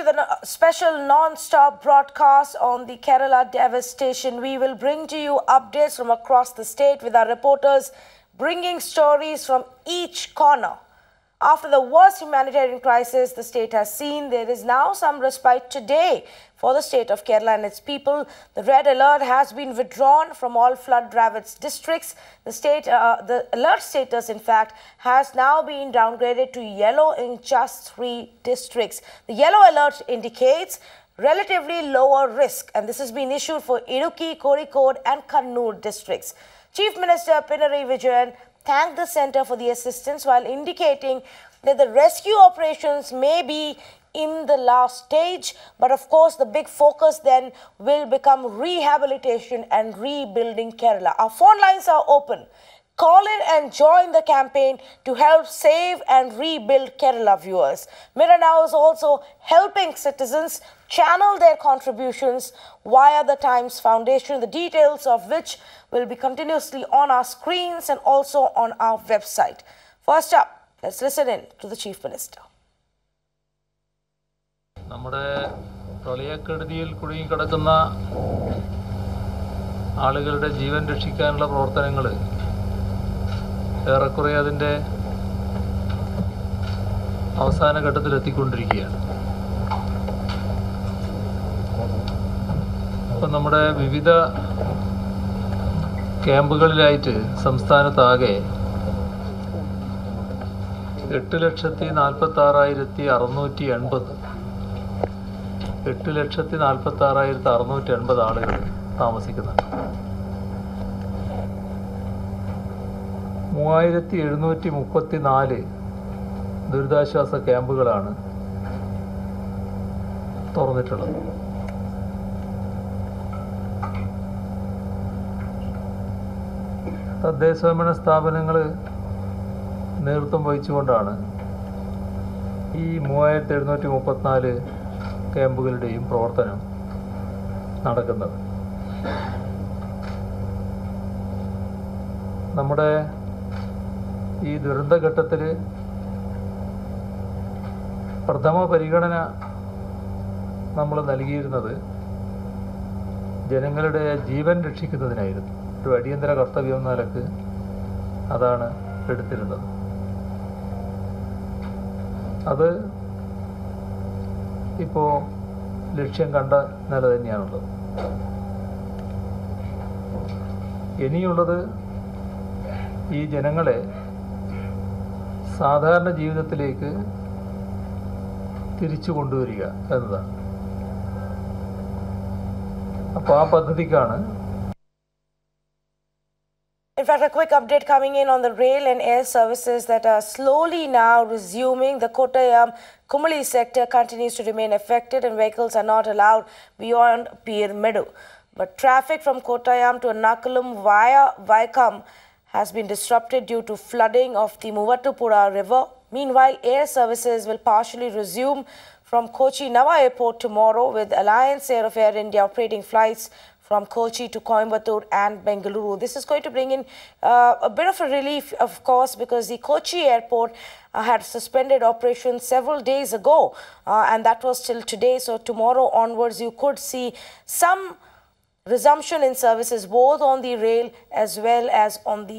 with a special non-stop broadcast on the Kerala devastation. We will bring to you updates from across the state with our reporters bringing stories from each corner. After the worst humanitarian crisis the state has seen, there is now some respite today for the state of Kerala and its people. The red alert has been withdrawn from all flood-ravaged districts. The alert status, in fact, has now been downgraded to yellow in just 3 districts. The yellow alert indicates relatively lower risk, and this has been issued for Idukki, Kozhikode and Kannur districts. Chief Minister Pinarayi Vijayan thanked the centre for the assistance while indicating that the rescue operations may be in the last stage, but of course the big focus then will become rehabilitation and rebuilding Kerala. Our phone lines are open. Call in and join the campaign to help save and rebuild Kerala, viewers. Mirror Now is also helping citizens channel their contributions via the Times Foundation, the details of which will be continuously on our screens and also on our website. First up, let's listen in to the Chief Minister. നമ്മുടെ പ്രളയക്കെടുതിയിൽ കുടുങ്ങിക്കിടക്കുന്ന ആളുകളുടെ ജീവൻ രക്ഷിക്കാനുള്ള പ്രവർത്തനങ്ങൾ ഏറെക്കുറെ അതിൻ്റെ അവസാന ഘട്ടത്തിലെത്തിക്കൊണ്ടിരിക്കുകയാണ്. അപ്പം നമ്മുടെ വിവിധ ക്യാമ്പുകളിലായിട്ട് സംസ്ഥാനത്താകെ 8,46,680 8,46,680 ആളുകൾ താമസിക്കുന്നുണ്ട്. 3,734 ദുരിതാശ്വാസ ക്യാമ്പുകളാണ് തുറന്നിട്ടുള്ളത്. തദ്ദേശഭരണ സ്ഥാപനങ്ങൾ നേതൃത്വം വഹിച്ചുകൊണ്ടാണ് ഈ 3,734 ക്യാമ്പുകളുടെയും പ്രവർത്തനം നടക്കുന്നത്. നമ്മുടെ ഈ ദുരന്തഘട്ടത്തിൽ പ്രഥമ പരിഗണന നമ്മൾ നൽകിയിരുന്നത് ജനങ്ങളുടെ ജീവൻ രക്ഷിക്കുന്നതിനായിരുന്നു. ഒരു അടിയന്തര കർത്തവ്യം എന്ന നിലക്ക് അതാണ് എടുത്തിരുന്നത്. അത് ഇപ്പോൾ ലക്ഷ്യം കണ്ട നില തന്നെയാണുള്ളത്. ഇനിയുള്ളത് ഈ ജനങ്ങളെ സാധാരണ ജീവിതത്തിലേക്ക് തിരിച്ചു കൊണ്ടുവരിക എന്നതാണ്. അപ്പോൾ ആ പദ്ധതിക്കാണ്. In fact, a quick update coming in on the rail and air services that are slowly now resuming. The Kottayam-Kumuli sector continues to remain affected and vehicles are not allowed beyond Pier Medu. But traffic from Kottayam to Ernakulam via Vaikam has been disrupted due to flooding of the Muvattupuzha river. Meanwhile, air services will partially resume from Kochi Nava Airport tomorrow, with Alliance Air of Air India operating flights from Kochi to Coimbatore and Bengaluru. This is going to bring in a bit of a relief, of course, because the Kochi airport had suspended operations several days ago, and that was till today. So tomorrow onwards, you could see some resumption in services both on the rail as well as on the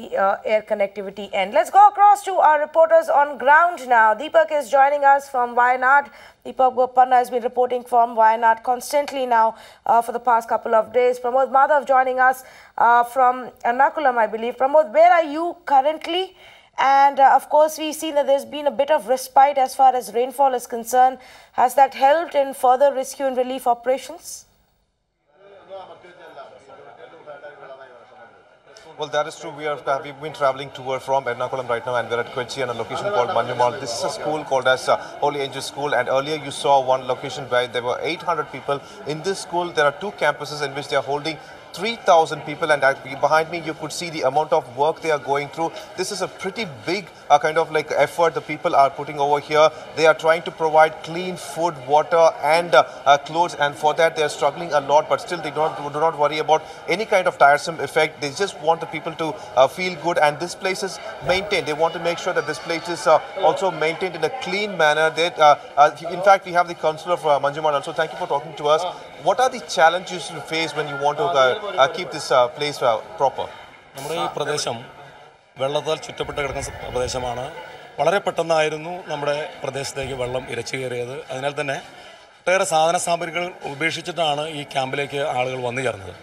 air connectivity end. Let's go across to our reporters on ground now. Deepak is joining us from Wayanad. Deepak Bopanna has been reporting from Wayanad constantly now for the past couple of days. Pramod Madhav joining us from Ernakulam, I believe. Pramod, where are you currently? And of course, we've seen that there's been a bit of respite as far as rainfall is concerned. Has that helped in further rescue and relief operations? Well, that is true. We've been traveling to or from Ernakulam right now, and we're at Kochi and a location called Manjumal. This is a school called as Holy Angel School, and earlier you saw one location where there were 800 people in this school. There are 2 campuses in which they are holding 3,000 people, and behind me you could see the amount of work they are going through. This is a pretty big kind of like effort the people are putting over here. They are trying to provide clean food, water and clothes, and for that they are struggling a lot, but still they do not worry about any kind of tiresome effect. They just want the people to feel good, and this place is maintained. They want to make sure that this place is also maintained in a clean manner. In fact, we have the councillor of Manjumal also. Thank you for talking to us. What are the challenges you face when you want to keep this place proper? നമ്മുടെ ഈ പ്രദേശം വെള്ളത്താൽ ചുറ്റപ്പെട്ട് കിടക്കുന്ന പ്രദേശമാണ്. വളരെ പെട്ടെന്നായിരുന്നു നമ്മുടെ പ്രദേശത്തേക്ക് വെള്ളം ഇരച്ചു കയറിയത്. അതിനാൽ തന്നെ ഒട്ടേറെ സാധന സാമഗ്രികൾ ഉപേക്ഷിച്ചിട്ടാണ് ഈ ക്യാമ്പിലേക്ക് ആളുകൾ വന്നു ചേർന്നത്.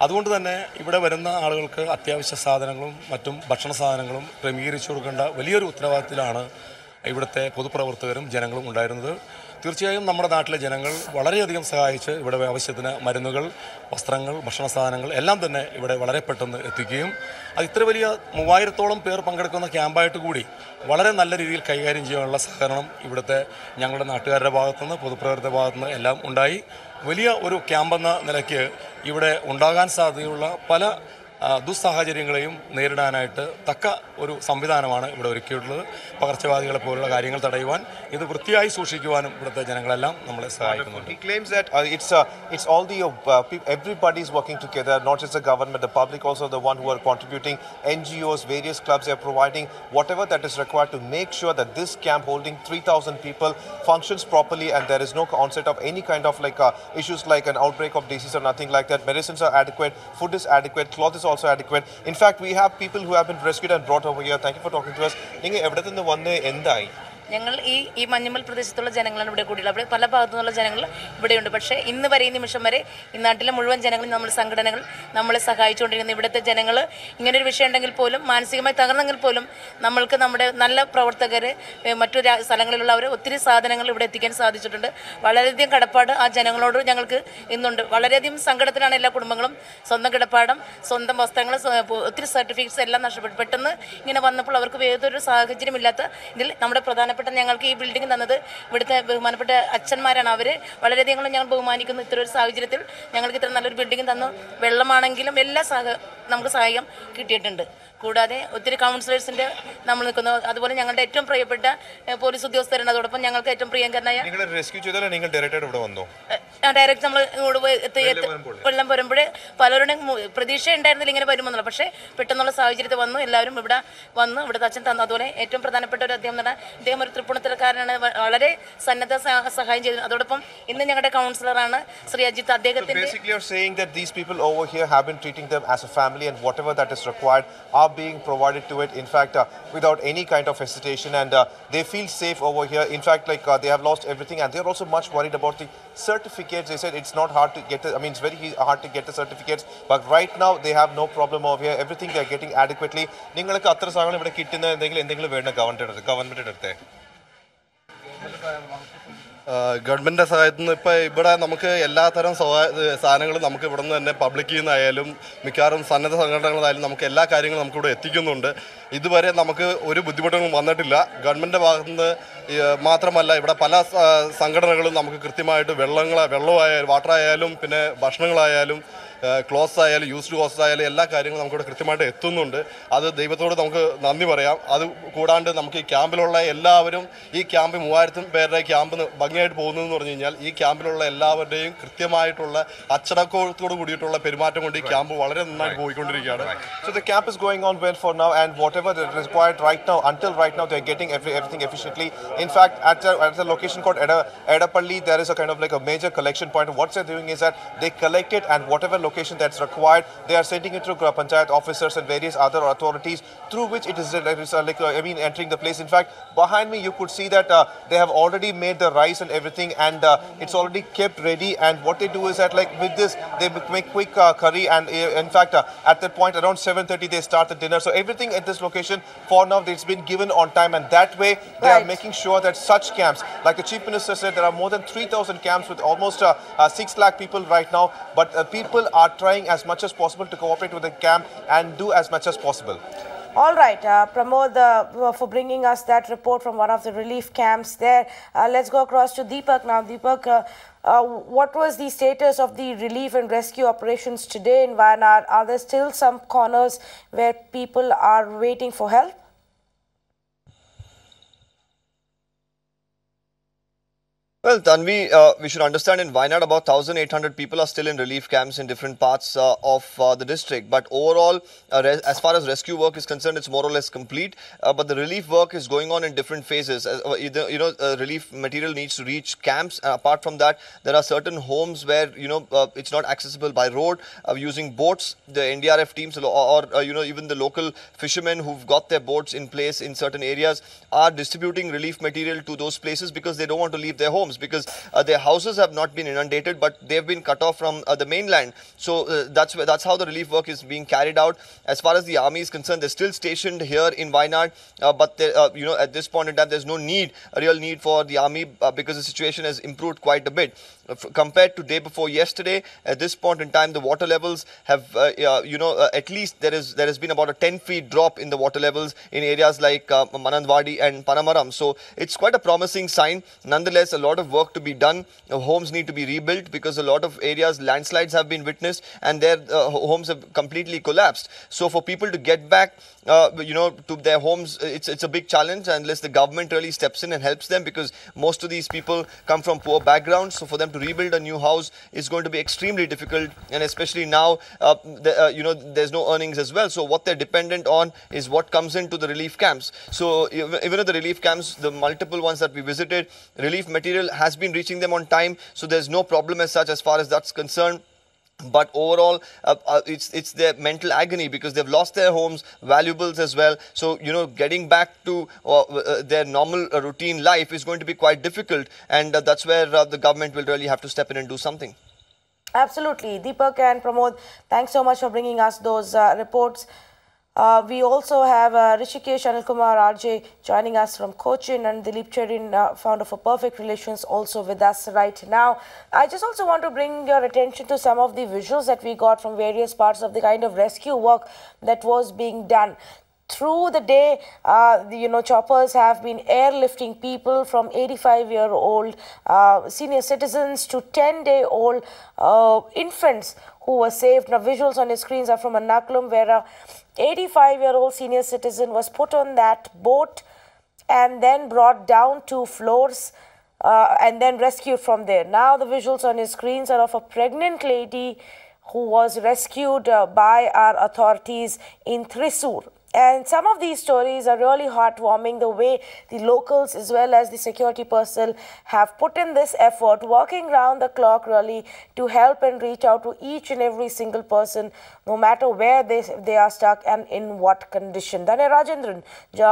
അതുകൊണ്ട് തന്നെ ഇവിടെ വരുന്ന ആളുകൾക്ക് അത്യാവശ്യ സാധനങ്ങളും മറ്റും ഭക്ഷണ സാധനങ്ങളും ക്രമീകരിച്ചു കൊടുക്കേണ്ട വലിയൊരു ഉത്തരവാദിത്തത്തിലാണ് ഇവിടുത്തെ പൊതുപ്രവർത്തകരും ജനങ്ങളും ഉണ്ടായിരുന്നത്. തീർച്ചയായും നമ്മുടെ നാട്ടിലെ ജനങ്ങൾ വളരെയധികം സഹായിച്ച് ഇവിടെ ആവശ്യത്തിന് മരുന്നുകൾ, വസ്ത്രങ്ങൾ, ഭക്ഷണ സാധനങ്ങൾ എല്ലാം തന്നെ ഇവിടെ വളരെ പെട്ടെന്ന് എത്തിക്കുകയും അത് ഇത്ര വലിയ 3000-ഓളം പേർ പങ്കെടുക്കുന്ന ക്യാമ്പായിട്ട് കൂടി വളരെ നല്ല രീതിയിൽ കൈകാര്യം ചെയ്യാനുള്ള സഹകരണം ഇവിടുത്തെ ഞങ്ങളുടെ നാട്ടുകാരുടെ ഭാഗത്തുനിന്ന്, പൊതുപ്രവർത്തകരുടെ ഭാഗത്തുനിന്ന് എല്ലാം ഉണ്ടായി. വലിയ ഒരു ക്യാമ്പെന്ന നിലയ്ക്ക് ഇവിടെ ഉണ്ടാകാൻ സാധ്യതയുള്ള പല ദുസ്സാഹചര്യങ്ങളെയും നേരിടാനായിട്ട് തക്ക ഒരു സംവിധാനമാണ് ഇവിടെ ഒരുക്കിയിട്ടുള്ളത്. പകർച്ചവ്യാധികളെ പോലുള്ള കാര്യങ്ങൾ തടയുവാൻ, ഇത് വൃത്തിയായി സൂക്ഷിക്കുവാനും ഇവിടുത്തെ ജനങ്ങളെല്ലാം നമ്മളെ സഹായിക്കുന്നുണ്ട്. He claims that it's all the everybody is working together, not just the government, the public also the one who are contributing, NGOs, various clubs. They are providing whatever that is required to make sure that this camp holding 3,000 people functions properly, and there is no onset of any kind of like issues like an outbreak of disease or nothing like that. Medicines are adequate, food is adequate, cloth is also adequate. In fact, we have people who have been rescued and brought over here. Thank you for talking to us. Ninga evada thinnu vanne endai? ഞങ്ങൾ ഈ മഞ്ഞുമൽ പ്രദേശത്തുള്ള ജനങ്ങളാണ് ഇവിടെ കൂടിയുള്ളത്. അവിടെ പല ഭാഗത്തു നിന്നുള്ള ജനങ്ങൾ ഇവിടെയുണ്ട്. പക്ഷേ ഇന്ന് വരെ ഈ നിമിഷം വരെ ഈ നാട്ടിലെ മുഴുവൻ ജനങ്ങളും നമ്മുടെ സംഘടനകൾ നമ്മളെ സഹായിച്ചുകൊണ്ടിരിക്കുന്നു. ഇവിടുത്തെ ജനങ്ങൾ ഇങ്ങനൊരു വിഷയം ഉണ്ടെങ്കിൽ പോലും, മാനസികമായി തകർന്നെങ്കിൽ പോലും, നമ്മൾക്ക് നമ്മുടെ നല്ല പ്രവർത്തകർ, മറ്റു സ്ഥലങ്ങളിലുള്ളവർ ഒത്തിരി സാധനങ്ങൾ ഇവിടെ എത്തിക്കാൻ സാധിച്ചിട്ടുണ്ട്. വളരെയധികം കടപ്പാട് ആ ജനങ്ങളോട് ഞങ്ങൾക്ക് ഇന്നുണ്ട്. വളരെയധികം സങ്കടത്തിലാണ് എല്ലാ കുടുംബങ്ങളും. സ്വന്തം കിടപ്പാടം, സ്വന്തം വസ്ത്രങ്ങൾ, ഒത്തിരി സർട്ടിഫിക്കറ്റ്സ് എല്ലാം നഷ്ടപ്പെട്ടു. പെട്ടെന്ന് ഇങ്ങനെ വന്നപ്പോൾ അവർക്ക് ഏതൊരു സാഹചര്യമില്ലാത്ത ഇതിൽ നമ്മുടെ പ്രധാനപ്പെട്ട ഞങ്ങൾക്ക് ഈ ബിൽഡിംഗ് തന്നത് ഇവിടുത്തെ ബഹുമാനപ്പെട്ട അച്ഛന്മാരാണ്. അവർ വളരെയധികം ഞങ്ങൾ ബഹുമാനിക്കുന്നു. ഇത്ര ഒരു സാഹചര്യത്തിൽ ഞങ്ങൾക്ക് ഇത്ര നല്ലൊരു ബിൽഡിംഗ് തന്നു. വെള്ളമാണെങ്കിലും എല്ലാ നമുക്ക് സഹായം കിട്ടിയിട്ടുണ്ട്. കൂടാതെ ഒത്തിരി കൗൺസിലേഴ്സിൻ്റെ നമ്മൾ നിൽക്കുന്നു. അതുപോലെ ഞങ്ങളുടെ ഏറ്റവും പ്രിയപ്പെട്ട പോലീസ് ഉദ്യോഗസ്ഥരുണ്ട്. അതോടൊപ്പം ഞങ്ങൾക്ക് ഏറ്റവും പ്രിയങ്കരനായ ഡയറക്റ്റ് നമ്മൾ വെള്ളം വരുമ്പോഴേ പലരുടെയും പ്രതീക്ഷ ഉണ്ടായിരുന്നില്ല ഇങ്ങനെ വരുമെന്നുള്ള. പക്ഷേ പെട്ടെന്നുള്ള സാഹചര്യത്തിൽ വന്നു. എല്ലാവരും ഇവിടെ വന്ന് ഇവിടുത്തെ അച്ഛൻ തന്നു. അതുപോലെ ഏറ്റവും പ്രധാനപ്പെട്ട ഒരു അദ്ദേഹം എന്ന് പറഞ്ഞാൽ ഇദ്ദേഹം ഒരു തൃപ്പൂണിത്തുറക്കാരനാണ്. വളരെ സന്നദ്ധ സഹായം ചെയ്തു. അതോടൊപ്പം ഇന്ന് ഞങ്ങളുടെ കൗൺസിലറാണ് ശ്രീ അജിത്ത്. അദ്ദേഹത്തിന്റെ and whatever that is required are being provided to it, in fact without any kind of hesitation, and they feel safe over here. In fact, like they have lost everything, and they are also much worried about the certificates. They said it's not hard to get it's very hard to get the certificates, but right now they have no problem over here. Everything they are getting adequately. ningalku atra saagalam ivide kittunna endengilum vedna government eduthe ഗവൺമെൻറ്റിൻ്റെ സഹായത്തിൽ നിന്ന് ഇപ്പോൾ ഇവിടെ നമുക്ക് എല്ലാത്തരം സാധനങ്ങളും നമുക്ക് ഇവിടെ നിന്ന് തന്നെ പബ്ലിക്കിൽ നിന്നായാലും മിക്കവാറും സന്നദ്ധ സംഘടനകളായാലും നമുക്ക് എല്ലാ കാര്യങ്ങളും നമുക്കിവിടെ എത്തിക്കുന്നുണ്ട്. ഇതുവരെ നമുക്ക് ഒരു ബുദ്ധിമുട്ടുകളും വന്നിട്ടില്ല. ഗവൺമെൻറ്റിൻ്റെ ഭാഗത്തുനിന്ന് മാത്രമല്ല, ഇവിടെ പല സംഘടനകളും നമുക്ക് കൃത്യമായിട്ട് വെള്ളമായാലും വാട്ടറായാലും പിന്നെ ഭക്ഷണങ്ങളായാലും ക്ലോത്ത്സ് ആയാലും യൂസ്ഡ് ക്ലോത്ത്സ് ആയാലും എല്ലാ കാര്യങ്ങളും നമുക്കിവിടെ കൃത്യമായിട്ട് എത്തുന്നുണ്ട്. അത് ദൈവത്തോട് നമുക്ക് നന്ദി പറയാം. അത് കൂടാണ്ട് നമുക്ക് ഈ ക്യാമ്പിലുള്ള എല്ലാവരും, ഈ ക്യാമ്പ് 3000 പേരുടെ ക്യാമ്പ് ഭംഗിയായിട്ട് പോകുന്നതെന്ന് പറഞ്ഞു കഴിഞ്ഞാൽ ഈ ക്യാമ്പിലുള്ള എല്ലാവരുടെയും കൃത്യമായിട്ടുള്ള അച്ചടക്കത്തോട് കൂടിയിട്ടുള്ള പെരുമാറ്റം കൊണ്ട് ഈ ക്യാമ്പ് വളരെ നന്നായിട്ട് പോയിക്കൊണ്ടിരിക്കുകയാണ്. So the camp is going on well for now, and whatever that is required right now, until right now they are getting everything efficiently. In fact, at a location called Edapalli, there is a kind of like a major collection point. What they're doing is that they collect it, and whatever location that's required, they are sending it to Panchayat officers and various other authorities, through which it is entering the place. In fact, behind me you could see that they have already made the rice and everything, and it's already kept ready. And what they do is that like with this they make quick curry, and in fact at that point around 7:30 they start the dinner. So everything at this location for now it's been given on time, and that way they are making sure that such camps, like the Chief Minister said, there are more than 3,000 camps with almost 6 lakh people right now, but people are trying as much as possible to cooperate with the camp and do as much as possible. All right, Pramod, for bringing us that report from one of the relief camps there. Let's go across to Deepak now. Deepak, what was the status of the relief and rescue operations today in Wayanad? Are there still some corners where people are waiting for help? Well, Tanvi, we should understand in Wayanad about 1,800 people are still in relief camps in different parts of the district. But overall, as far as rescue work is concerned, it's more or less complete. But the relief work is going on in different phases. Relief material needs to reach camps. Apart from that, there are certain homes where, it's not accessible by road. Using boats, the NDRF teams or even the local fishermen who've got their boats in place in certain areas are distributing relief material to those places because they don't want to leave their homes, because their houses have not been inundated, but they've been cut off from the mainland. So that's how the relief work is being carried out. As far as the army is concerned, they're still stationed here in Wayanad, but at this point in time, there's no real need for the army because the situation has improved quite a bit. Compared to day before yesterday, at this point in time, the water levels have, at least there has been about a 10 feet drop in the water levels in areas like Manandwadi and Panamaram. So it's quite a promising sign. Nonetheless, a lot of work to be done. Homes need to be rebuilt because a lot of areas landslides have been witnessed and their homes have completely collapsed. So for people to get back to their homes, it's a big challenge unless the government really steps in and helps them, because most of these people come from poor backgrounds. So for them to rebuild a new house is going to be extremely difficult, and especially now, there's no earnings as well. So what they're dependent on is what comes into the relief camps. So even at the relief camps, the multiple ones that we visited, relief material has been reaching them on time. So there's no problem as such as far as that's concerned. But overall, it's their mental agony because they've lost their homes, valuables as well. So, getting back to their normal routine life is going to be quite difficult. And that's where the government will really have to step in and do something. Absolutely. Deepak and Pramod, thanks so much for bringing us those reports. We also have Rishikesh Anilkumar RJ joining us from Cochin, and Dilip Cherin, founder for Perfect Relations, also with us right now. I just also want to bring your attention to some of the visuals that we got from various parts of the kind of rescue work that was being done. Through the day, choppers have been airlifting people from 85-year-old senior citizens to 10-day-old infants who were saved. Now, visuals on your screens are from Ernakulam, where a 85-year-old senior citizen was put on that boat and then brought down 2 floors and then rescued from there. Now the visuals on your screens are of a pregnant lady who was rescued by our authorities in Thrissur. And some of these stories are really heartwarming, the way the locals as well as the security personnel have put in this effort, working round the clock really to help and reach out to each and every single person, no matter where they are stuck and in what condition. Danya Rajendran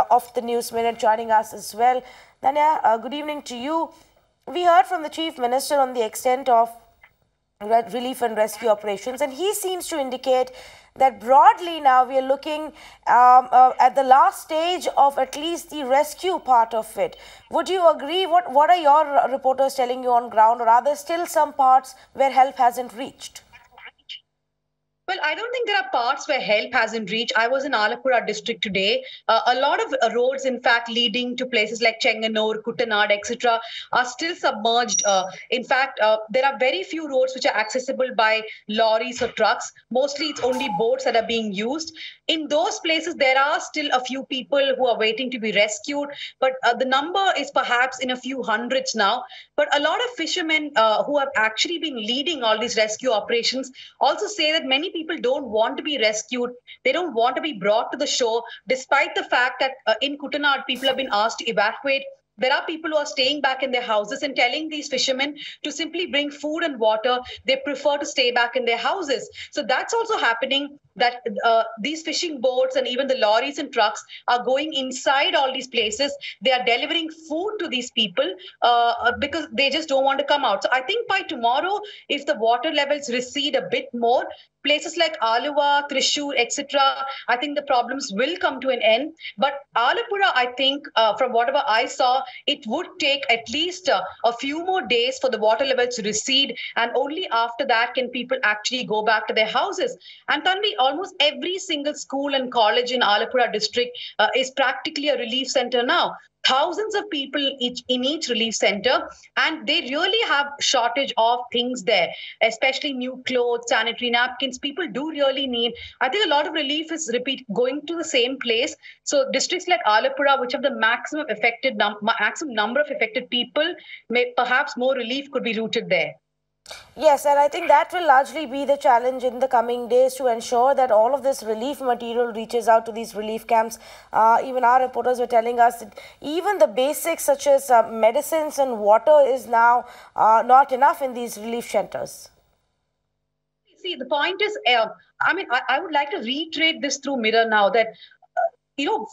of the News Minute joining us as well. Danya, good evening to you. We heard from the Chief Minister on the extent of relief and rescue operations, and he seems to indicate that broadly now we are looking at the last stage of at least the rescue part of it. Would you agree? What are your reporters telling you on ground, or are there still some parts where help hasn't reached? Well, I don't think there are parts where help hasn't reached. I was in Alappuzha district today. A lot of roads, in fact, leading to places like Chenganur, Kuttanad, etc., are still submerged. In fact, there are very few roads which are accessible by lorries or trucks. Mostly, it's only boats that are being used. In those places, there are still a few people who are waiting to be rescued, but the number is perhaps in a few hundreds now. But a lot of fishermen who have actually been leading all these rescue operations also say that many people don't want to be rescued. They don't want to be brought to the shore, despite the fact that in Kuttanad, people have been asked to evacuate. There are people who are staying back in their houses and telling these fishermen to simply bring food and water. They prefer to stay back in their houses. So that's also happening, that these fishing boats and even the lorries and trucks are going inside all these places. They are delivering food to these people because they just don't want to come out. So I think by tomorrow, if the water levels recede a bit more, places like Aluva, Thrissur, etc., I think the problems will come to an end. But Alappuzha, I think, from whatever I saw, it would take at least a few more days for the water levels to recede. And only after that can people actually go back to their houses. And Tanvi, almost every single school and college in Alappuzha district is practically a relief center now. Thousands of people in each relief center, and they really have shortage of things there, especially new clothes, sanitary napkins. People do really need. I think a lot of relief is going to the same place. So districts like Alappuzha, which have the maximum maximum number of affected people, may perhaps more relief could be routed there. Yes, and I think that will largely be the challenge in the coming days to ensure that all of this relief material reaches out to these relief camps. Even our reporters were telling us that even the basics such as medicines and water is now not enough in these relief shelters. See, the point is, I would like to reiterate this through Mirror now that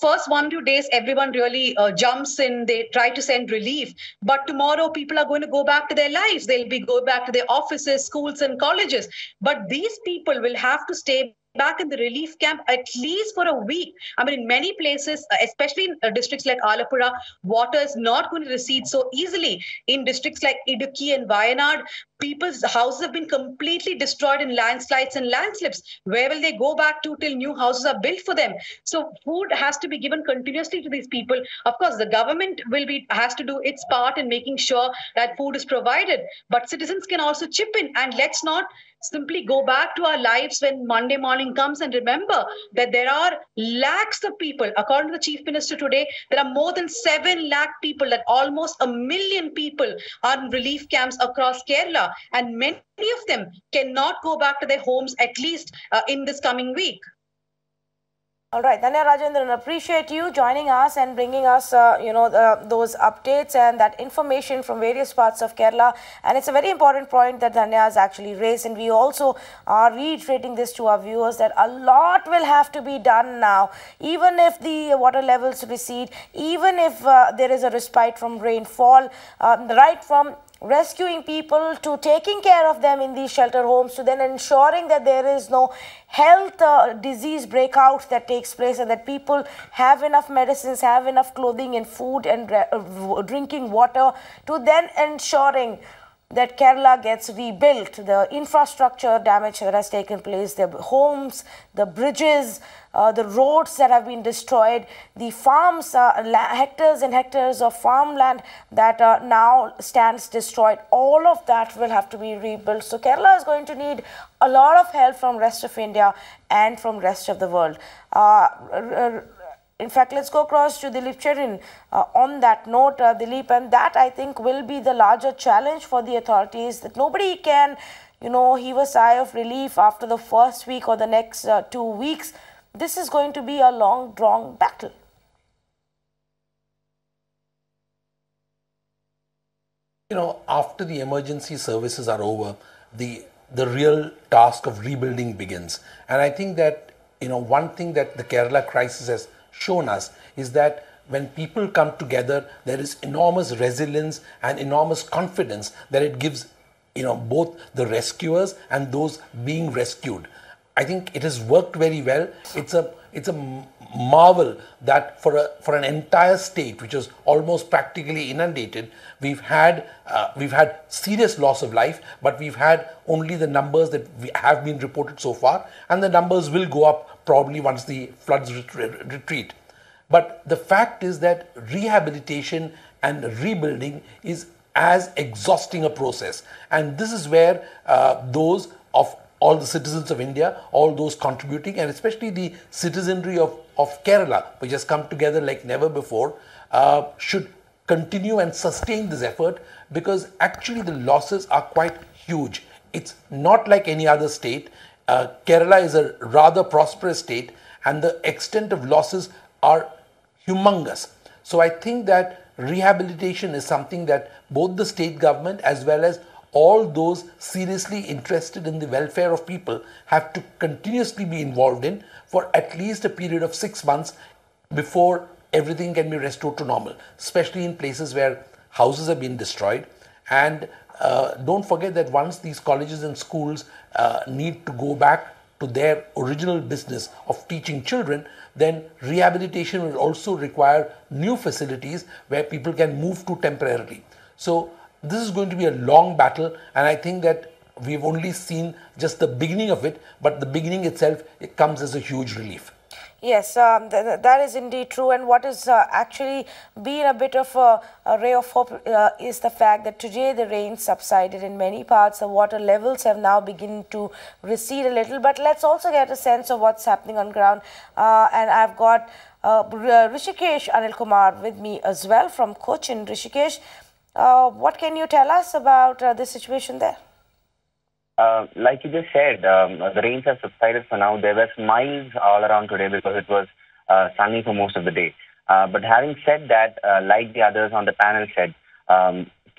first 1-2 days, everyone really jumps in. They try to send relief. But tomorrow, people are going to go back to their lives. They'll go back to their offices, schools, and colleges. But these people will have to stay back in the relief camp at least for a week. I mean, in many places, especially in districts like Alappuzha, water is not going to recede so easily. In districts like Idukki and Wayanad, people's houses have been completely destroyed in landslides and landslips. Where will they go back to till new houses are built for them? So food has to be given continuously to these people. Of course, the government has to do its part in making sure that food is provided. But citizens can also chip in, and let's not simply go back to our lives when Monday morning comes and remember that there are lakhs of people. According to the Chief Minister today, there are more than 7 lakh people, that almost 1 million people are in relief camps across Kerala, and many of them cannot go back to their homes at least in this coming week. All right, Dhanya Rajendran, appreciate you joining us and bringing us, those updates and that information from various parts of Kerala. And it's a very important point that Dhanya has actually raised. And we also are reiterating this to our viewers that a lot will have to be done now, even if the water levels recede, even if there is a respite from rainfall, right from rescuing people to taking care of them in these shelter homes to then ensuring that there is no health disease breakout that takes place and that people have enough medicines, have enough clothing and food and drinking water, to then ensuring that Kerala gets rebuilt, the infrastructure damage that has taken place, the homes, the bridges, the roads that have been destroyed, the farms, hectares and hectares of farmland that now stands destroyed. All of that will have to be rebuilt. So Kerala is going to need a lot of help from rest of India and from rest of the world. In fact, let's go across to Dilip Cherin on that note, Dilip, and that I think will be the larger challenge for the authorities, that nobody can, heave a sigh of relief after the first week or the next 2 weeks. This is going to be a long, drawn battle. After the emergency services are over, the real task of rebuilding begins. And I think that, one thing that the Kerala crisis has shown us is that when people come together, there is enormous resilience and enormous confidence that it gives, both the rescuers and those being rescued. I think it has worked very well. It's a marvel that for an entire state which is almost practically inundated, we've had serious loss of life, but we've had only the numbers that have been reported so far, and the numbers will go up probably once the floods retreat. But the fact is that rehabilitation and rebuilding is as exhausting a process, and this is where those of all the citizens of India, all those contributing, and especially the citizenry of Kerala, which has come together like never before, should continue and sustain this effort, because actually the losses are quite huge. It's not like any other state. Kerala is a rather prosperous state, and the extent of losses are humongous. So I think that rehabilitation is something that both the state government as well as all those seriously interested in the welfare of people have to continuously be involved in for at least a period of 6 months before everything can be restored to normal, especially in places where houses have been destroyed. And don't forget that once these colleges and schools need to go back to their original business of teaching children, then rehabilitation will also require new facilities where people can move to temporarily. So this is going to be a long battle, and I think that we've only seen just the beginning of it, but the beginning itself, it comes as a huge relief. Yes, that is indeed true. And what has actually been a bit of a ray of hope is the fact that today the rain subsided in many parts. The water levels have now begun to recede a little. But let's also get a sense of what's happening on ground. And I've got Rishikesh Anil Kumar with me as well from Cochin. Rishikesh, what can you tell us about the situation there? Like you just said, the rains have subsided for now. There were smiles all around today because it was sunny for most of the day. But having said that, like the others on the panel said,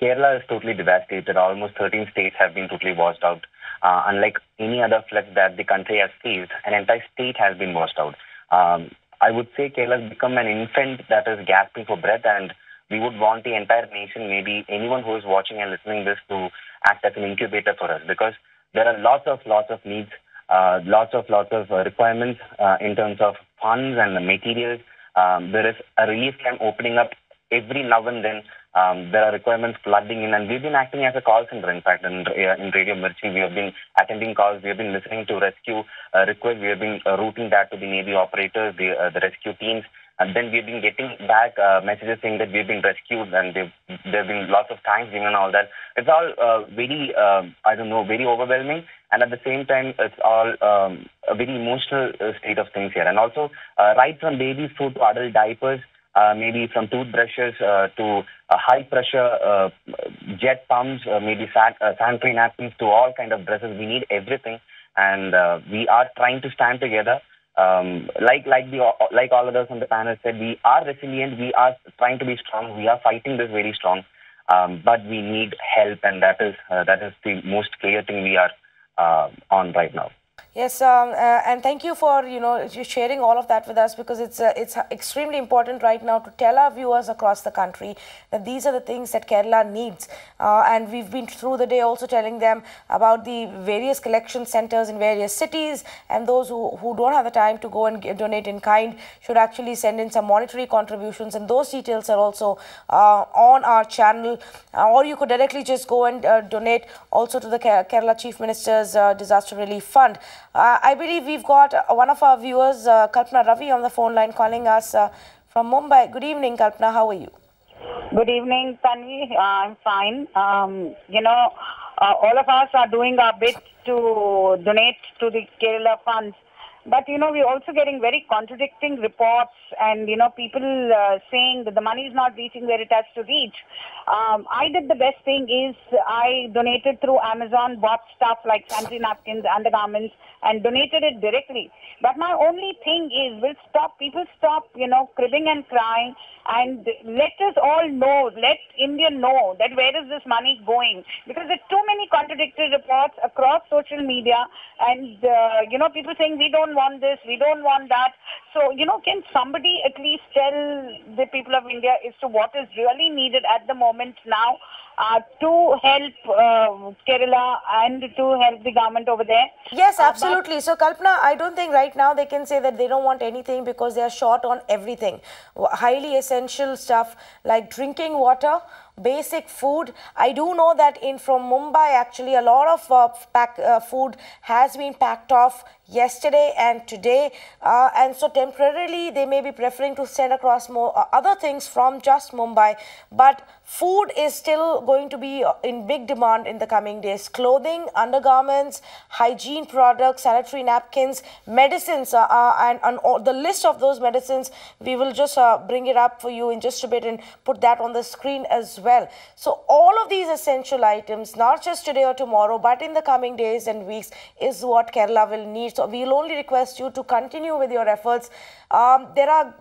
Kerala is totally devastated. Almost 13 states have been totally washed out. Unlike any other floods that the country has faced, an entire state has been washed out. I would say Kerala has become an infant that is gasping for breath, and we would want the entire nation, maybe anyone who is watching and listening this, to act as an incubator for us, because there are lots of needs, lots of requirements in terms of funds and the materials. There is a relief camp opening up every now and then. There are requirements flooding in, and we've been acting as a call center. In fact, in Radio Mirchi, we have been attending calls. We have been listening to rescue requests. We have been routing that to the Navy operators, the rescue teams. And then we've been getting back messages saying that we've been rescued, and there have been lots of times and all that. It's all very, very overwhelming. And at the same time, it's all a very emotional state of things here. And also, right from baby food to adult diapers, maybe from toothbrushes to high-pressure jet pumps, maybe sanitary napkins, to all kind of dresses. We need everything. And we are trying to stand together. Like all others on the panel said, we are resilient, we are trying to be strong, we are fighting this very strong, but we need help, and that is the most clear thing we are on right now. Yes, and thank you for sharing all of that with us, because it's extremely important right now to tell our viewers across the country that these are the things that Kerala needs, and we've been through the day also telling them about the various collection centers in various cities, and those who don't have the time to go and donate in kind should actually send in some monetary contributions, and those details are also on our channel, or you could directly just go and donate also to the Kerala Chief Minister's Disaster Relief Fund. I believe we've got one of our viewers, Kalpana Ravi, on the phone line calling us from Mumbai. Good evening, Kalpana. How are you? Good evening, Tanvi. I'm fine. All of us are doing our bit to donate to the Kerala funds. But, we're also getting very contradicting reports and, people saying that the money is not reaching where it has to reach. I did the best thing is I donated through Amazon, bought stuff like sanitary napkins, undergarments, and donated it directly. But my only thing is, people stop, cribbing and crying, and let us all know, let India know that where is this money going? Because there are too many contradictory reports across social media, and, people saying we don't want this, we don't want that. So, can somebody at least tell the people of India as to what is really needed at the moment now to help Kerala and to help the government over there? Yes, absolutely. So, Kalpana, I don't think right now they can say that they don't want anything, because they are short on everything. Highly essential stuff like drinking water, basic food. I do know that from Mumbai, actually, a lot of food has been packed off yesterday and today, and so temporarily they may be preferring to send across more other things from just Mumbai, but food is still going to be in big demand in the coming days. Clothing, undergarments, hygiene products, sanitary napkins, medicines, and the list of those medicines, we will just bring it up for you in just a bit and put that on the screen as well. So all of these essential items, not just today or tomorrow, but in the coming days and weeks, is what Kerala will need. So we'll only request you to continue with your efforts. There are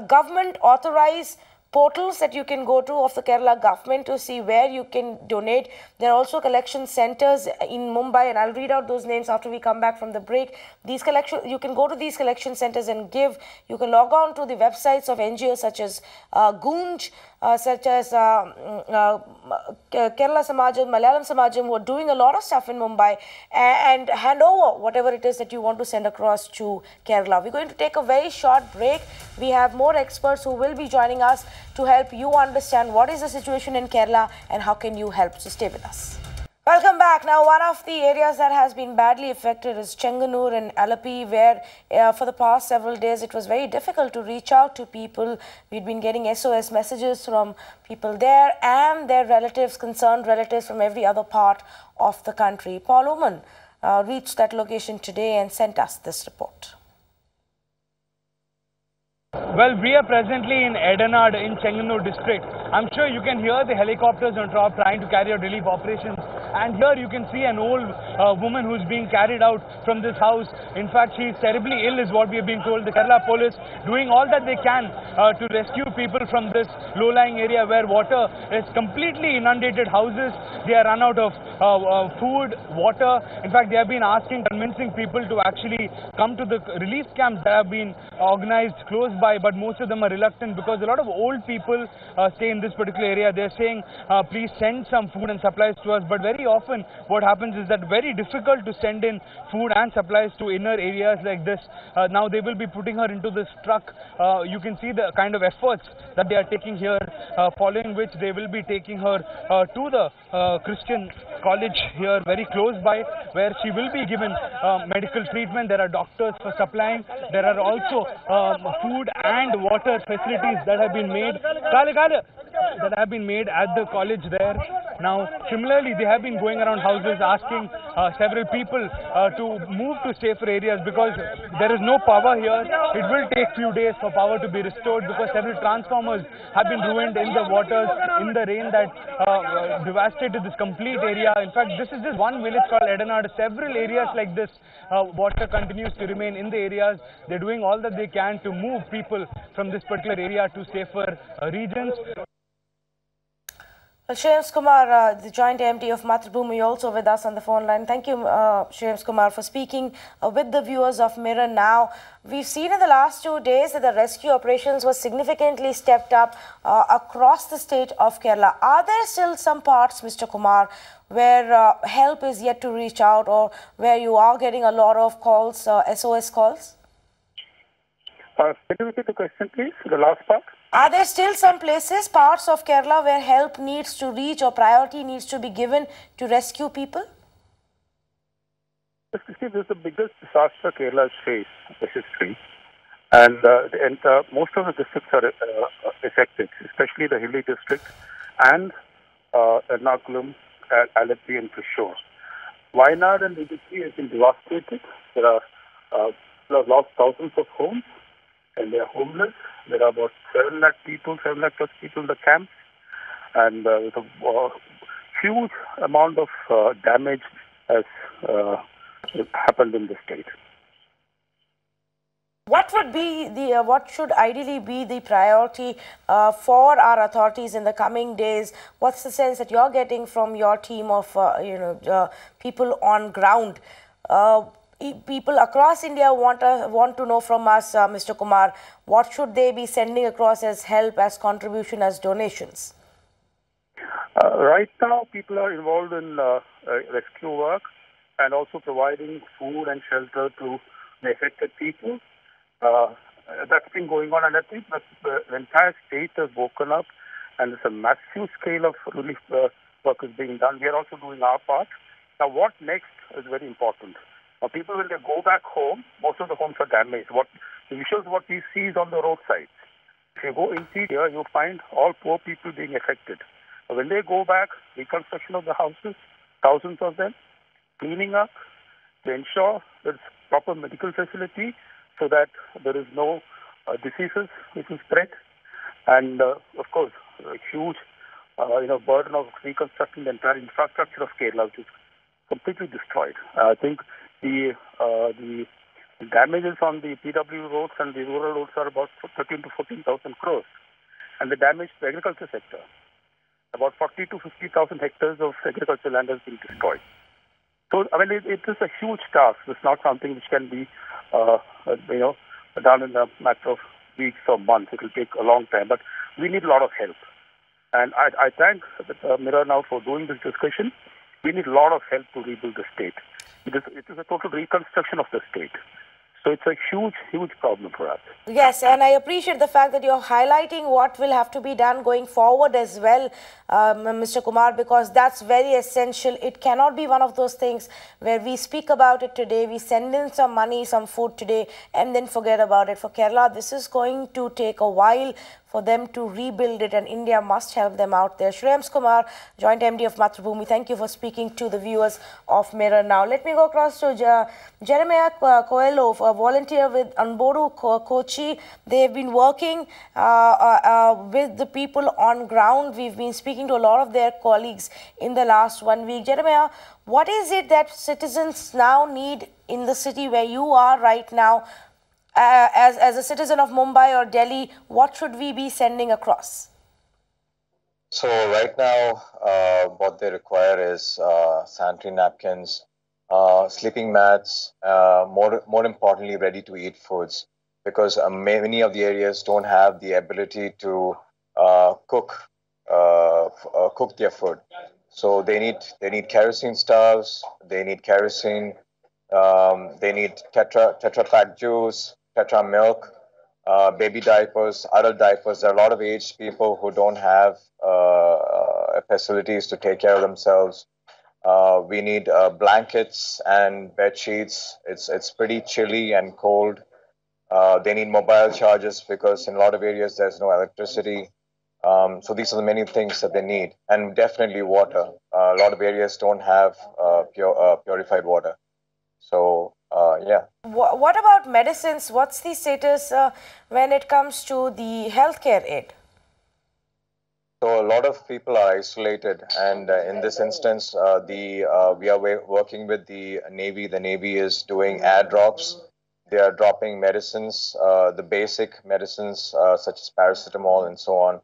government authorized portals that you can go to of the Kerala government to see where you can donate. There are also collection centers in Mumbai, and I'll read out those names after we come back from the break. You can go to these collection centers and give. You can log on to the websites of NGOs such as Gunj, such as Kerala Samajam, Malayalam Samajam, who are doing a lot of stuff in Mumbai, and hand over whatever it is that you want to send across to Kerala. We're going to take a very short break. We have more experts who will be joining us to help you understand what is the situation in Kerala and how can you help. So stay with us. Welcome back. Now, one of the areas that has been badly affected is Chenganur and Alapi, where for the past several days it was very difficult to reach out to people. We'd been getting SOS messages from people there and their relatives, concerned relatives from every other part of the country. Paul Oman reached that location today and sent us this report. Well, we are presently in Edenard in Chenganur district. I'm sure you can hear the helicopters on top trying to carry out relief operations. And here you can see an old woman who's being carried out from this house. In fact, she is terribly ill is what we have been told. The Kerala police doing all that they can to rescue people from this low-lying area where water is completely inundated houses. They are run out of food, water. In fact, they have been convincing people to actually come to the relief camps that have been organized close by, but most of them are reluctant because a lot of old people stay in this particular area. They're saying, please send some food and supplies to us. But very often what happens is that very difficult to send in food and supplies to inner areas like this. Now they will be putting her into this truck. You can see the kind of efforts that they are taking here, following which they will be taking her to the Christian college here very close by, where she will be given medical treatment. There are doctors for supplying. There are also food and water facilities that have been made at the college there. Now, similarly, they have been going around houses asking several people to move to safer areas because there is no power here. It will take few days for power to be restored because several transformers have been ruined in the waters, in the rain that devastated this complete area. In fact, this is just one village called Edenard. Several areas like this, water continues to remain in the areas. They're doing all that they can to move people from this particular area to safer regions. Well, Shreyans Kumar, the Joint MD of Mathrubhumi, also with us on the phone line. Thank you, Shreyans Kumar, for speaking with the viewers of Mirror Now. We've seen in the last 2 days that the rescue operations were significantly stepped up across the state of Kerala. Are there still some parts, Mr. Kumar, where help is yet to reach out, or where you are getting a lot of calls, SOS calls? Can you repeat the question, please? The last part? Are there still some places, parts of Kerala, where help needs to reach or priority needs to be given to rescue people? This is the biggest disaster Kerala has faced in the history. And most of the districts are affected, especially the hilly district and Ernakulam, Alapi and Thrissur. Wayanad and Idukki have been devastated. There are lost thousands of homes and they are homeless. There are about 7 lakh plus people in the camps, and with a huge amount of damage has happened in the state. What would be the what should ideally be the priority for our authorities in the coming days? What's the sense that you're getting from your team of people on ground? People across India want to know from us, Mr. Kumar, what should they be sending across as help, as contribution, as donations? Right now, people are involved in rescue work and also providing food and shelter to the affected people. That's been going on, and I think that the entire state has woken up, and there's a massive scale of relief work is being done. We are also doing our part. Now, what next is very important. Now, people, when they go back home, most of the homes are damaged. The visuals what we see is on the roadsides. If you go interior, you'll find all poor people being affected. When they go back, reconstruction of the houses, thousands of them, cleaning up to ensure there's proper medical facility so that there is no diseases which will spread. And, of course, a huge burden of reconstructing the entire infrastructure of Kerala, which is completely destroyed. I think the damages on the PW roads and the rural roads are about 13 to 14,000 crores. And the damage to the agriculture sector, about 40 to 50,000 hectares of agricultural land has been destroyed. So, I mean, it is a huge task. It's not something which can be, done in a matter of weeks or months. It will take a long time, but we need a lot of help. And I thank Mirror Now for doing this discussion. We need a lot of help to rebuild the state. It is a total reconstruction of the state. So it's a huge, huge problem for us. Yes, and I appreciate the fact that you're highlighting what will have to be done going forward as well, Mr. Kumar, because that's very essential. It cannot be one of those things where we speak about it today, we send in some money, some food today, and then forget about it. For Kerala, this is going to take a while for them to rebuild it, and India must help them out there. Shreyams Kumar, Joint MD of Mathrubhumi, thank you for speaking to the viewers of Mirror Now. Let me go across to Jeremiah Coelho, a volunteer with Anboru Kochi. They have been working with the people on ground. We've been speaking to a lot of their colleagues in the last 1 week. Jeremiah, what is it that citizens now need in the city where you are right now? As a citizen of Mumbai or Delhi, what should we be sending across? So right now, what they require is sanitary napkins, sleeping mats, more importantly, ready-to-eat foods, because many of the areas don't have the ability to cook their food. So they need kerosene stoves, they need kerosene, they need Tetra Pak juice, Tetra milk, baby diapers, adult diapers. There are a lot of aged people who don't have facilities to take care of themselves. We need blankets and bed sheets. It's pretty chilly and cold. They need mobile chargers because in a lot of areas there's no electricity. So these are the many things that they need, and definitely water. A lot of areas don't have purified water. So yeah. What about medicines? What's the status when it comes to the healthcare aid? So a lot of people are isolated, and in this instance, we are working with the Navy. The Navy is doing airdrops. They are dropping medicines, the basic medicines such as paracetamol and so on.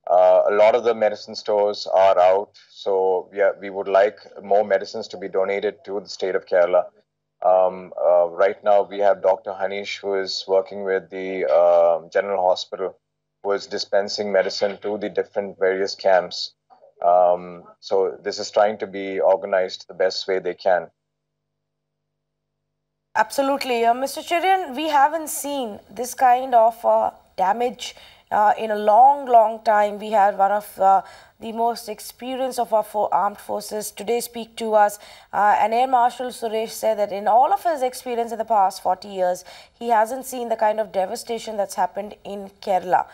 A lot of the medicine stores are out, so we would like more medicines to be donated to the state of Kerala. Right now, we have Dr. Hanish, who is working with the General Hospital, who is dispensing medicine to the different various camps. So this is trying to be organized the best way they can. Absolutely. Mr. Chirian, we haven't seen this kind of damage in a long time. We had one of the most experienced of our armed forces today speak to us. And Air Marshal Suresh said that in all of his experience in the past 40 years, he hasn't seen the kind of devastation that's happened in Kerala.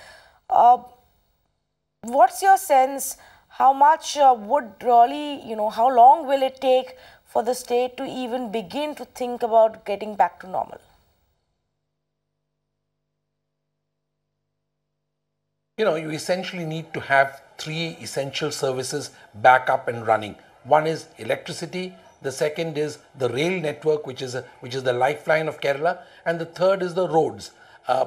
What's your sense? How much would really, how long will it take for the state to even begin to think about getting back to normal? You essentially need to have three essential services back up and running. One is electricity, the second is the rail network, which is the lifeline of Kerala, and the third is the roads,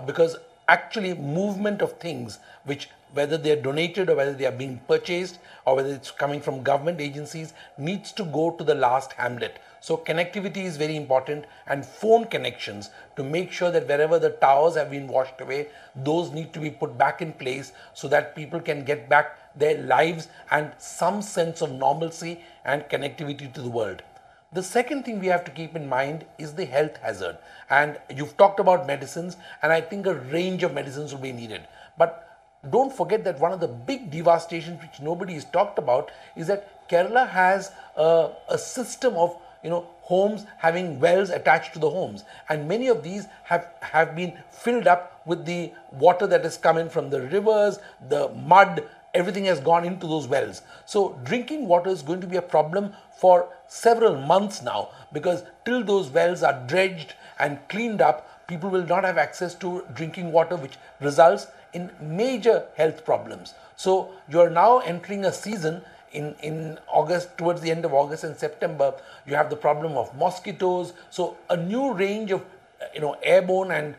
because actually movement of things, which whether they are donated or whether they are being purchased or whether it's coming from government agencies, needs to go to the last hamlet. So connectivity is very important, and phone connections to make sure that wherever the towers have been washed away, those need to be put back in place so that people can get back their lives and some sense of normalcy and connectivity to the world. The second thing we have to keep in mind is the health hazard. And you've talked about medicines, and I think a range of medicines will be needed. But don't forget that one of the big devastations which nobody has talked about is that Kerala has a system of homes having wells attached to the homes, and many of these have been filled up with the water that has come in from the rivers, the mud, everything has gone into those wells. So drinking water is going to be a problem for several months now, because till those wells are dredged and cleaned up, people will not have access to drinking water, which results in major health problems. So you are now entering a season in August, towards the end of August and September, you have the problem of mosquitoes. So a new range of airborne and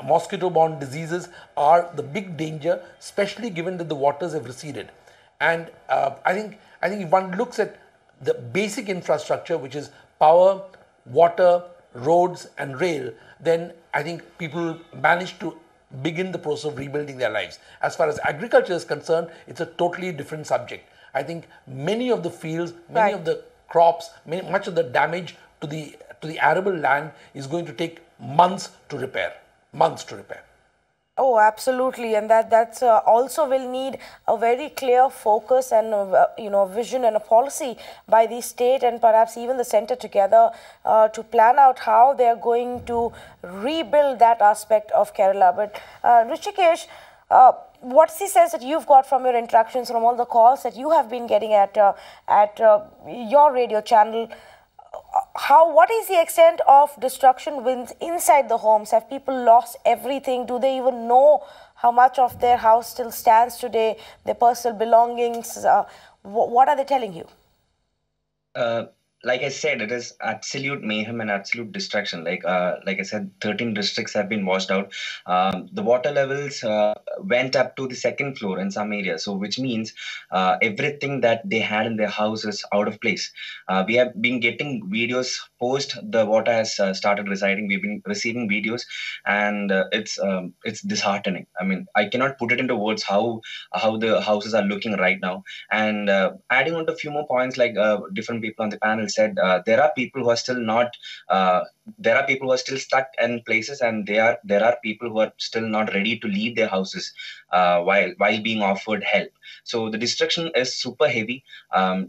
mosquito-borne diseases are the big danger, especially given that the waters have receded. And I think if one looks at the basic infrastructure, which is power, water, roads and rail, then I think people manage to begin the process of rebuilding their lives. As far as agriculture is concerned, it's a totally different subject. I think many of the fields, many of the crops, much of the damage to the to the arable land is going to take months to repair. Months to repair. Oh, absolutely, and that's also will need a very clear focus and vision and a policy by the state and perhaps even the centre together to plan out how they are going to rebuild that aspect of Kerala. But Rishikesh, what's the sense that you've got from your interactions, from all the calls that you have been getting at your radio channel? What is the extent of destruction inside the homes? Have people lost everything? Do they even know how much of their house still stands today, their personal belongings? What are they telling you? Like I said, it is absolute mayhem and absolute destruction. Like I said, 13 districts have been washed out. The water levels went up to the second floor in some areas. So which means everything that they had in their house is out of place. We have been getting videos post the water has started residing. We've been receiving videos, and it's disheartening. I mean, I cannot put it into words how the houses are looking right now. And adding on to a few more points, like different people on the panel said, there are people who are still stuck in places, and there are people who are still not ready to leave their houses while being offered help. So the destruction is super heavy.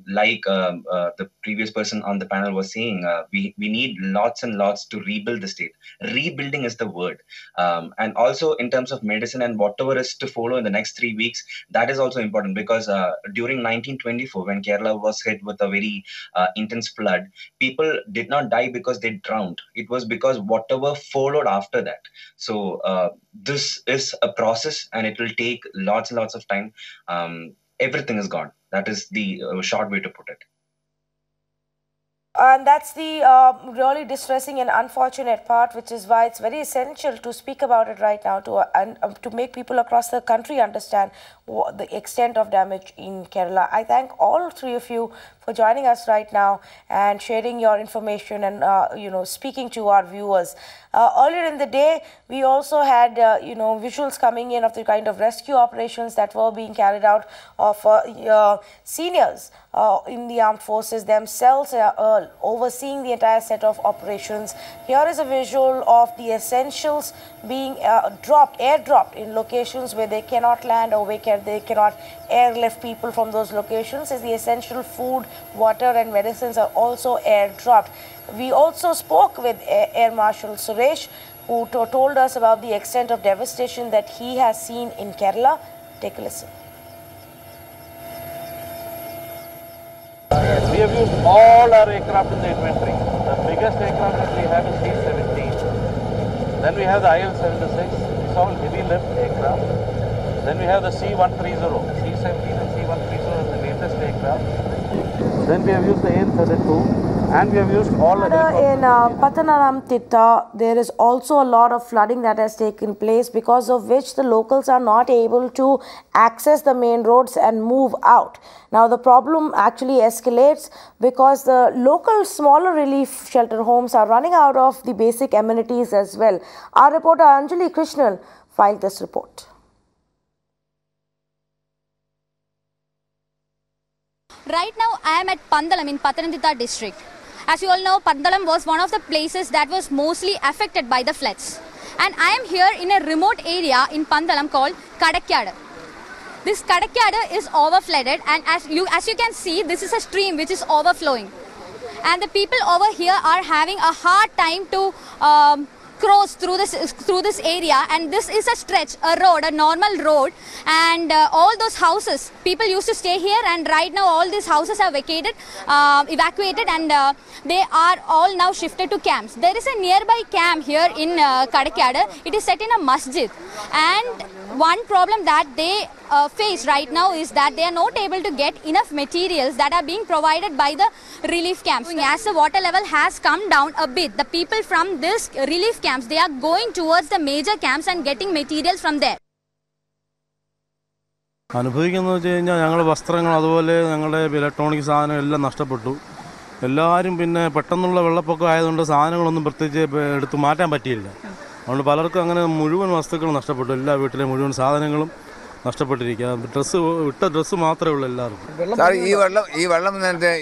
Like the previous person on the panel was saying, we need lots and lots to rebuild the state. Rebuilding is the word. And also in terms of medicine and whatever is to follow in the next 3 weeks, that is also important, because during 1924, when Kerala was hit with a very intense flood, people did not die because they drowned. It was because whatever followed after that. So this is a process, and it will take lots and lots of time. Everything is gone. That is the short way to put it. And that's the really distressing and unfortunate part, which is why it's very essential to speak about it right now to make people across the country understand the extent of damage in Kerala. I thank all three of you for joining us right now and sharing your information and speaking to our viewers. Earlier in the day, we also had visuals coming in of the kind of rescue operations that were being carried out of seniors in the armed forces themselves overseeing the entire set of operations. Here is a visual of the essentials being airdropped in locations where they cannot land or where they cannot airlift people from those locations, as the essential food, water and medicines are also airdropped. We also spoke with Air Marshal Suresh, who told us about the extent of devastation that he has seen in Kerala. Take a listen. We have used all our aircraft in the inventory. The biggest aircraft that we have is C-17. Then we have the IL-76. It's all heavy lift aircraft. Then we have the C-130. C-17 and C-130 are the latest aircraft. Then we have used the AN-32. And we have used all the in Pathanamthitta, there is also a lot of flooding that has taken place, because of which the locals are not able to access the main roads and move out. Now the problem actually escalates because the local smaller relief shelter homes are running out of the basic amenities as well. Our reporter Anjali Krishnan filed this report. Right now I am at Pandalam in Pathanamthitta district. As you all know, Pandalam was one of the places that was mostly affected by the floods. And I am here in a remote area in Pandalam called Kadakkad. This Kadakkad is overflooded, and as you can see, this is a stream which is overflowing. And the people over here are having a hard time to cross through this area, and this is a stretch, a road, a normal road, and all those houses, people used to stay here, and right now all these houses are evacuated, and they are all now shifted to camps. There is a nearby camp here in Kadakkad. It is set in a masjid, and one problem that they face right now is that they are not able to get enough materials that are being provided by the relief camps. As the water level has come down a bit, the people from this relief camps, they are going towards the major camps and getting materials from there. അനുഭവിക്കുന്നത് വെച്ച് കഴിഞ്ഞാൽ ഞങ്ങളുടെ വസ്ത്രങ്ങൾ അതുപോലെ ഞങ്ങളുടെ electronic സാധനം എല്ലാം നഷ്ടപ്പെട്ടു. എല്ലാവരും പിന്നെ പെട്ടെന്നുള്ള വെള്ളപ്പൊക്കം ആയതുകൊണ്ട് സാധനങ്ങളൊന്നും പ്രത്യേകിച്ച് എടുത്ത് മാറ്റാൻ പറ്റിയില്ല. അതുകൊണ്ട് പലർക്കും അങ്ങനെ മുഴുവൻ വസ്തുക്കളും നഷ്ടപ്പെട്ടു. എല്ലാ വീട്ടിലെ മുഴുവൻ സാധനങ്ങളും നഷ്ടപ്പെട്ടിരിക്കുക. ഇട്ട ഡ്രസ്സ് മാത്രമേ ഉള്ളൂ എല്ലാവർക്കും.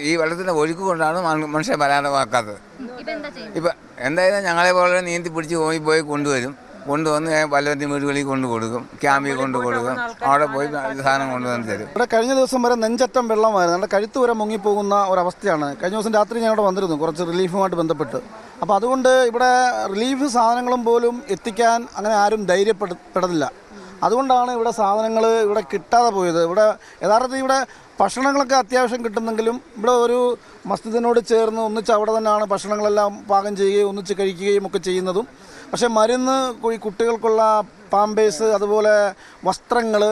ഈ വെള്ളത്തിൻ്റെ ഒഴുക്ക് കൊണ്ടാണ് മനുഷ്യൻ പരാജയമാക്കാത്തത്. ഇപ്പം എന്തായാലും ഞങ്ങളെ പോലെ നീന്തി പിടിച്ച് പോയി കൊണ്ടുവരും. കൊണ്ടുവന്ന് പലവരും വീടുകളിൽ കൊടുക്കും, ക്യാമ്പിൽ കൊടുക്കും. അവിടെ പോയി സാധനം കൊണ്ടുവന്ന് തരും. ഇവിടെ കഴിഞ്ഞ ദിവസം വരെ നെഞ്ചറ്റം വെള്ളമായിരുന്നു. നമ്മുടെ കഴുത്ത് വരെ മുങ്ങിപ്പോകുന്ന ഒരവസ്ഥയാണ്. കഴിഞ്ഞ ദിവസം രാത്രി ഞാൻ ഇവിടെ വന്നിരുന്നു കുറച്ച് റിലീഫുമായിട്ട് ബന്ധപ്പെട്ട്. അപ്പോൾ അതുകൊണ്ട് ഇവിടെ റിലീഫ് സാധനങ്ങളും പോലും എത്തിക്കാൻ അങ്ങനെ ആരും ധൈര്യപ്പെടില്ല. അതുകൊണ്ടാണ് ഇവിടെ സാധനങ്ങൾ ഇവിടെ കിട്ടാതെ പോയത്. ഇവിടെ യഥാർത്ഥത്തിൽ ഇവിടെ ഭക്ഷണങ്ങളൊക്കെ അത്യാവശ്യം കിട്ടുന്നെങ്കിലും ഇവിടെ ഒരു മസ്ജിദിനോട് ചേർന്ന് ഒന്നിച്ച് അവിടെ തന്നെയാണ് ഭക്ഷണങ്ങളെല്ലാം പാകം ചെയ്യുകയും ഒന്നിച്ച് കഴിക്കുകയും ഒക്കെ ചെയ്യുന്നതും. പക്ഷേ മരുന്ന്, ഈ കുട്ടികൾക്കുള്ള പാമ്പേഴ്സ്, അതുപോലെ വസ്ത്രങ്ങൾ,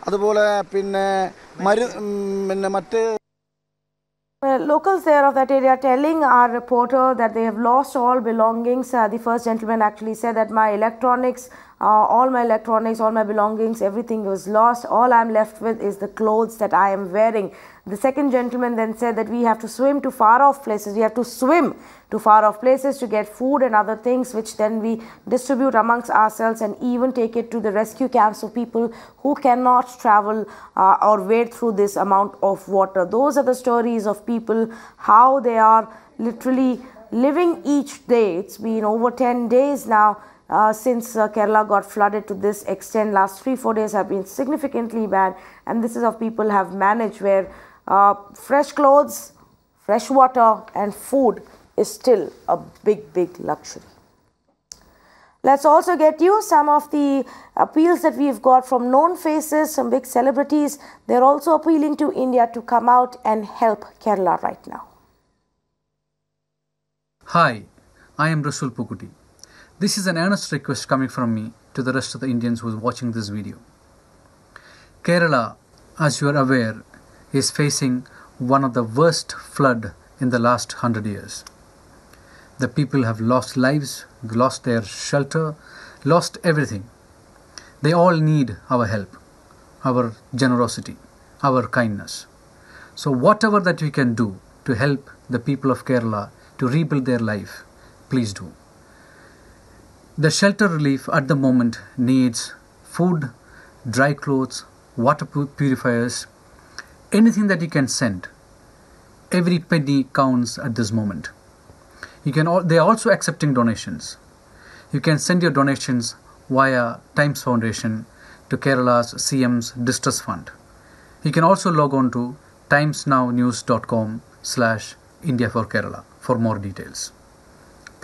അതുപോലെ പിന്നെ മറ്റ് locals there of that area telling our reporter that they have lost all belongings. The first gentleman actually said that my electronics, all my belongings, everything was lost. All I'm left with is the clothes that I am wearing. The second gentleman then said that we have to swim to far off places. We have to swim to far off places to get food and other things, which then we distribute amongst ourselves and even take it to the rescue camps of people who cannot travel or wade through this amount of water. Those are the stories of people, how they are literally living each day. It's been over 10 days now since Kerala got flooded to this extent. Last 3-4 days have been significantly bad, and this is how people have managed, where fresh clothes, fresh water and food is still a big luxury. Let's also get you some of the appeals that we've got from known faces, some big celebrities. They're also appealing to India to come out and help Kerala right now. Hi, I am Rasul Pukuti. This is an earnest request coming from me to the rest of the Indians who are watching this video. Kerala, as you are aware, is facing one of the worst flood in the last 100 years. The people have lost lives, lost their shelter, lost everything. They all need our help, our generosity, our kindness. So whatever that we can do to help the people of Kerala to rebuild their life, please do. The shelter relief at the moment needs food, dry clothes, water purifiers, anything that you can send. Every penny counts at this moment. They are also accepting donations. You can send your donations via Times Foundation to Kerala's CM's Distress Fund. You can also log on to timesnownews.com/India for Kerala for more details.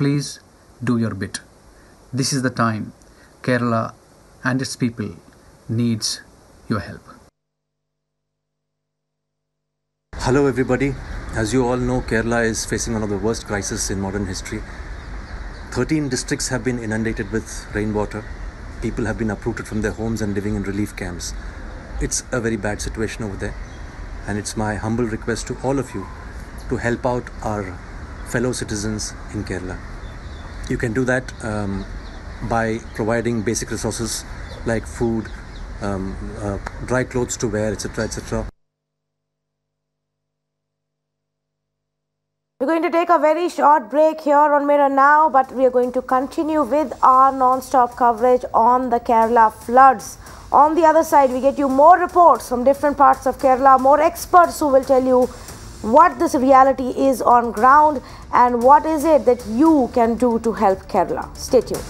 Please do your bit. This is the time Kerala and its people needs your help. Hello everybody. As you all know, Kerala is facing one of the worst crises in modern history. 13 districts have been inundated with rainwater. People have been uprooted from their homes and living in relief camps. It's a very bad situation over there, and it's my humble request to all of you to help out our fellow citizens in Kerala. You can do that by providing basic resources like food, dry clothes to wear, etc., etc. We're going to take a very short break here on Mirror Now, but we are going to continue with our non-stop coverage on the Kerala floods. On the other side, we get you more reports from different parts of Kerala, more experts who will tell you what this reality is on ground and what is it that you can do to help Kerala. Stay tuned.